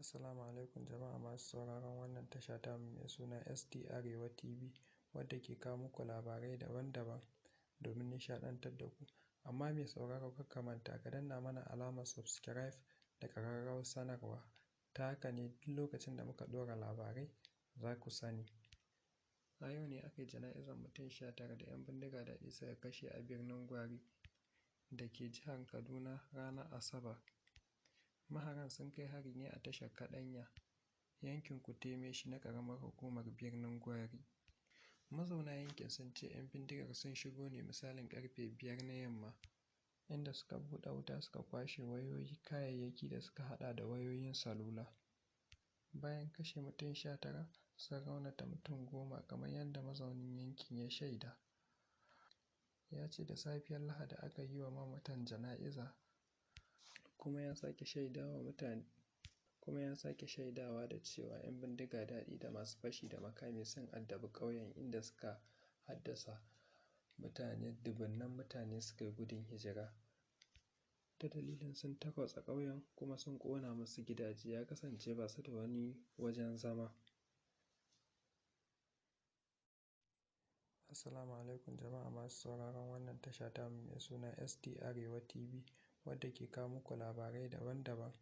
Assalamu alaikum jama'a masu sauraron wannan tasha tamu mai suna SD Arewa TV, wadda ke kawo muku labarai daban-daban domin nishaɗantar da ku. Amma mai sauraro kar ka manta ka danna mana alamar subscribe da ƙararrawar sanarwa, ta haka ne duk lokacin da muka ɗora labarai za ku sani. A yau ne aka yi jana'izar mutum 19 da 'yan bindiga daɗi suka kashe a birnin Gwari da ke jihar Kaduna ranar Asabar. Maharan sun kai hari ne a tashar Kaɗanya, yankin Kutemeshi na ƙaramar hukumar birnin Gwari. Mazauna yankin sun ce 'yan bindigar sun shigo ne misalin ƙarfe 5 na yamma, inda suka buɗe wuta suka kwashe wayoyi, kayayyaki da suka haɗa da wayoyin salula. Bayan kashe mutum 19, sun raunata mutum 10 kamar yadda mazaunin yankin ya shaida. Ya ce da safiyar Lahadi aka yi wa mamatan jana'iza, kuma ya sake shaidawa da cewa 'yan bindiga daɗi da masu fashi da makami sun addabi ƙauyen, inda suka haddasa dubunnan mutane suka yi gudun hijira. Ta dalilin sun tarwatsa ƙauyen kuma sun ƙona musu gidaje, ya kasance ba su da wani wajen zama. Assalamu alaikum jama'a masu sauraron wannan tasha tamu mai suna SD Arewa TV, wadda ke kawo muku labarai daban-daban